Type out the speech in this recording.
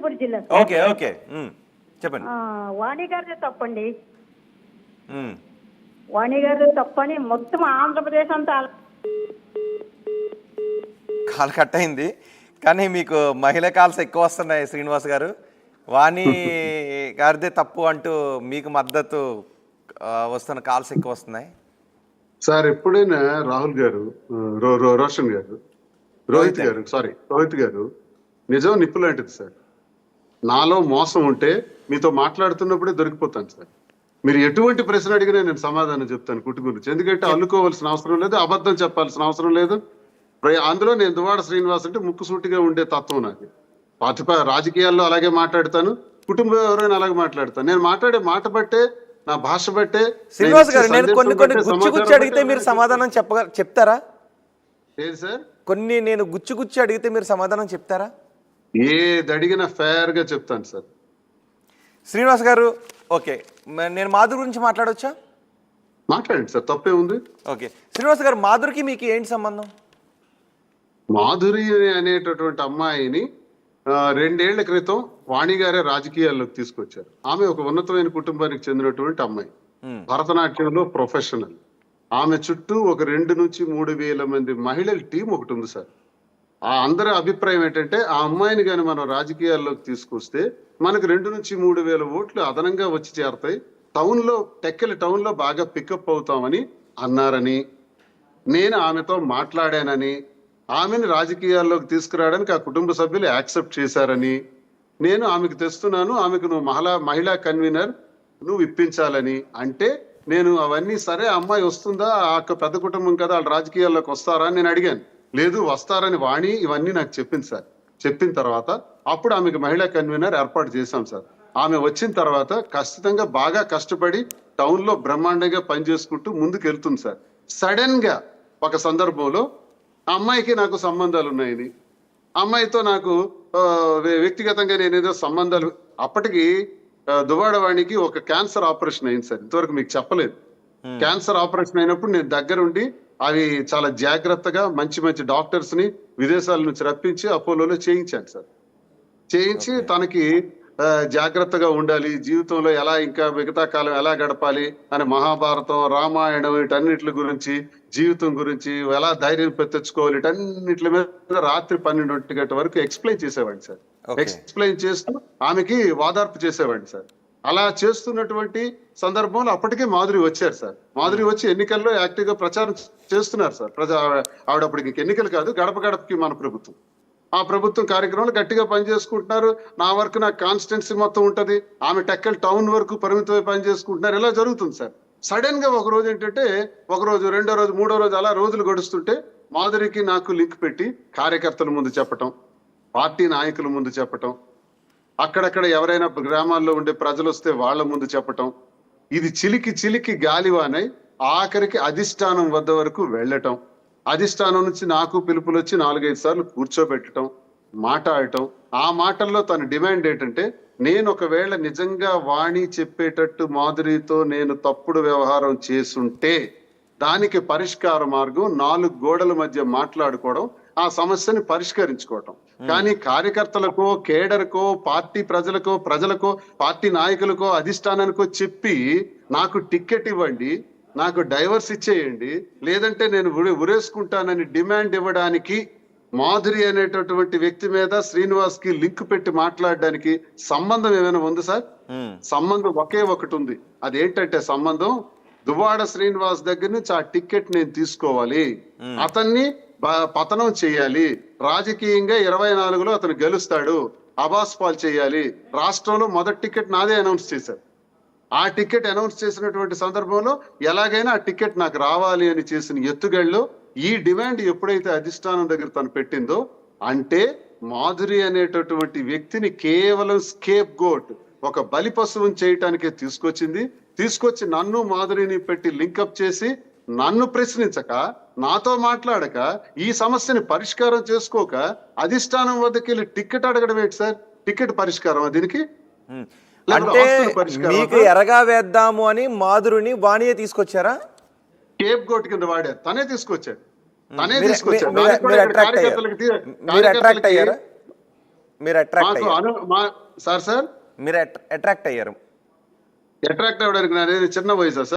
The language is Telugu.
అనంతపురం జిల్లా సార్. ఓకే ఓకే చెప్పండి. వాణి గారిదే తప్పండి. ఉమ్. వాణి గారిదే తప్పని మొత్తం ఆంధ్రప్రదేశ్ అంతా కాల్ కట్ అయింది, కానీ మీకు మహిళా కాల్స్ ఎక్కువ వస్తున్నాయి శ్రీనివాస్ గారు. వాణి గారిదే తప్పు అంటూ మీకు మద్దతు వస్తున్న కాల్స్ ఎక్కువ వస్తున్నాయి సార్. ఎప్పుడైనా రాహుల్ గారు, రోషన్ గారు, రోహిత్ గారు నిజం నిప్పు లాంటిది సార్. నాలో మోసం ఉంటే మీతో మాట్లాడుతున్నప్పుడే దొరికిపోతాను సార్. మీరు ఎటువంటి ప్రశ్న అడిగినా నేను సమాధానం చెప్తాను కుట్టు గురించి. ఎందుకంటే అల్లుకోవాల్సిన అవసరం లేదు, అబద్ధం చెప్పాల్సిన అవసరం లేదు. అందులో నేను దువ్వాడ శ్రీనివాస్ అంటే ముక్కుసూటిగా ఉండే తత్వం నాకు. రాజకీయాల్లో అలాగే మాట్లాడతాను, కుటుంబం ఎవరైనా అలాగే మాట్లాడతాను. నేను మాట్లాడే మాట బట్టే, నా భాష బట్టే. శ్రీనివాస్ గారు, నేను కొన్ని గుచ్చి అడిగితే మీరు సమాధానం చెప్తారా? ఏది సార్? నేను గుచ్చి అడిగితే మీరు సమాధానం చెప్తారా? ఏది అడిగినా ఫేర్ గా చెప్తాను సార్. శ్రీనివాస్ గారు, ఓకే, నేను మాధురి గురించి మాట్లాడవచ్చా? మాట్లాడండి సార్, తప్పే ఉంది. ఓకే శ్రీనివాస్ గారు, మాధురికి మీకు ఏంటి సంబంధం? మాధురి అనేటటువంటి అమ్మాయిని 2 ఏళ్ల క్రితం వాణి గారే రాజకీయాల్లోకి తీసుకొచ్చారు. ఆమె ఒక ఉన్నతమైన కుటుంబానికి చెందినటువంటి అమ్మాయి, భరతనాట్యంలో ప్రొఫెషనల్. ఆమె చుట్టూ ఒక 2 నుంచి 3 వేల మంది మహిళల టీం ఒకటి ఉంది సార్. ఆ అందరి అభిప్రాయం ఏంటంటే, ఆ అమ్మాయిని కానీ మనం రాజకీయాల్లోకి తీసుకొస్తే మనకు 2 నుంచి 3 వేల ఓట్లు అదనంగా వచ్చి చేరతాయి, టెక్కలి టౌన్ లో బాగా పికప్ అవుతామని అన్నారని, నేను ఆమెతో మాట్లాడానని, ఆమెను రాజకీయాల్లోకి తీసుకురావడానికి ఆ కుటుంబ సభ్యులు యాక్సెప్ట్ చేశారని, నేను ఆమెకు తెస్తున్నాను, ఆమెకు నువ్వు మహిళా కన్వీనర్ నువ్వు ఇప్పించాలని అంటే, నేను అవన్నీ సరే అమ్మాయి వస్తుందా, ఆ పెద్ద కుటుంబం కదా, వాళ్ళు రాజకీయాల్లోకి వస్తారా అని నేను అడిగాను. లేదు వస్తారని వాణి ఇవన్నీ నాకు చెప్పింది సార్. చెప్పిన తర్వాత అప్పుడు ఆమెకు మహిళా కన్వీనర్ ఏర్పాటు చేశాం సార్. ఆమె వచ్చిన తర్వాత ఖచ్చితంగా బాగా కష్టపడి టౌన్ లో బ్రహ్మాండంగా పనిచేసుకుంటూ ముందుకు వెళ్తుంది సార్. సడన్ గా ఒక సందర్భంలో ఆ అమ్మాయికి నాకు సంబంధాలు ఉన్నాయని, అమ్మాయితో నాకు వ్యక్తిగతంగా నేనేదో సంబంధాలు, అప్పటికి దువ్వాడవాణికి ఒక క్యాన్సర్ ఆపరేషన్ అయింది సార్. ఇంతవరకు మీకు చెప్పలేదు. క్యాన్సర్ ఆపరేషన్ అయినప్పుడు నేను దగ్గరుండి అవి చాలా జాగ్రత్తగా మంచి డాక్టర్స్ ని విదేశాల నుంచి రప్పించి అపోలోలో చేయించాను సార్. చేయించి తనకి జాగ్రత్తగా ఉండాలి, జీవితంలో ఎలా ఇంకా మిగతా కాలం ఎలా గడపాలి అని మహాభారతం, రామాయణం వీటన్నిటి గురించి, జీవితం గురించి ఎలా ధైర్యం తెచ్చుకోవాలి వీటన్నిటి మీద రాత్రి 12 గంటల వరకు ఎక్స్ప్లెయిన్ చేసేవాడిని సార్. ఎక్స్ప్లెయిన్ చేస్తూ ఆమెకి వాదార్పు చేసేవాడిని సార్. అలా చేస్తున్నటువంటి సందర్భంలో అప్పటికే మాధురి వచ్చారు సార్. మాధురి వచ్చి ఎన్నికల్లో యాక్టివ్ గా ప్రచారం చేస్తున్నారు సార్. ఆవిడ అప్పటికి ఎన్నికలు కాదు, గడప గడపకి మన ప్రభుత్వం, ఆ ప్రభుత్వం కార్యక్రమాలు గట్టిగా పనిచేసుకుంటున్నారు. నా వరకు నాకు కాన్స్టిట్యున్సీ మొత్తం ఉంటది, ఆమె టెక్కల్ టౌన్ వరకు పరిమితమై పనిచేసుకుంటున్నారు. ఇలా జరుగుతుంది సార్. సడన్ గా ఒక రోజు ఏంటంటే, ఒక రోజు, 2వ రోజు, 3వ రోజు అలా రోజులు గడుస్తుంటే మాధురికి నాకు లింక్ పెట్టి కార్యకర్తల ముందు చెప్పటం, పార్టీ నాయకుల ముందు చెప్పటం, అక్కడక్కడ ఎవరైనా గ్రామాల్లో ఉండే ప్రజలు వస్తే వాళ్ళ ముందు చెప్పటం, ఇది చిలికి గాలివానై ఆఖరికి అధిష్టానం వద్ద వరకు వెళ్ళటం, అధిష్టానం నుంచి నాకు పిలుపులు వచ్చి 4-5 సార్లు కూర్చోబెట్టడం, మాట్లాడటం. ఆ మాటల్లో తన డిమాండ్ ఏంటంటే, నేను ఒకవేళ నిజంగా వాణి చెప్పేటట్టు మాధురితో నేను తప్పుడు వ్యవహారం చేసుంటే దానికి పరిష్కార మార్గం 4 గోడల మధ్య మాట్లాడుకోవడం, ఆ సమస్యని పరిష్కరించుకోవటం. కానీ కార్యకర్తలకో, కేడర్కో, పార్టీ ప్రజలకో, పార్టీ నాయకులకో, అధిష్టానానికో చెప్పి నాకు టికెట్ ఇవ్వండి, నాకు డైవర్స్ ఇచ్చేయండి, లేదంటే నేను ఉరేసుకుంటానని డిమాండ్ ఇవ్వడానికి మాధురి అనేటటువంటి వ్యక్తి మీద శ్రీనివాస్ కి లింక్ పెట్టి మాట్లాడడానికి సంబంధం ఏమైనా ఉంది సార్? సంబంధం ఒకే ఒకటి ఉంది. అదేంటంటే సంబంధం దువ్వాడ శ్రీనివాస్ దగ్గర నుంచి ఆ టికెట్ నేను తీసుకోవాలి, అతన్ని పతనం చేయాలి, రాజకీయంగా 24లో అతను గెలుస్తాడు, అబాస్ పాల్ చేయాలి. రాష్ట్రంలో మొదటి టికెట్ నాదే అనౌన్స్ చేశారు. ఆ టికెట్ అనౌన్స్ చేసినటువంటి సందర్భంలో ఎలాగైనా ఆ టికెట్ నాకు రావాలి అని చేసిన ఎత్తుగడలో ఈ డిమాండ్ ఎప్పుడైతే అధిష్టానం దగ్గర తను పెట్టిందో, అంటే మాధురి అనేటటువంటి వ్యక్తిని కేవలం స్కేప్ గోట్, ఒక బలి పశువుని చేయటానికే తీసుకొచ్చి నన్ను మాధురిని పెట్టి లింకప్ చేసి నన్ను ప్రశ్నించక, నాతో మాట్లాడక, ఈ సమస్యని పరిష్కారం చేసుకోక అధిష్టానం వద్దకి వెళ్ళి టికెట్ అడగడం ఏంటి సార్? టికెట్ పరిష్కారం దీనికి? అంటే మీకు ఎరగా వేద్దాము అని మాధురిని వాణియే తీసుకొచ్చారా? కేప్ గోట్ కింద వాడారు, తనే తీసుకొచ్చాడు. మీరు అట్రాక్ట్ మాకు అయ్యారు. సార్ మీరు అట్రాక్ట్ అయ్యారు. అట్రాక్ట్ అవ్వడానికి నాది చిన్న వయసా సార్?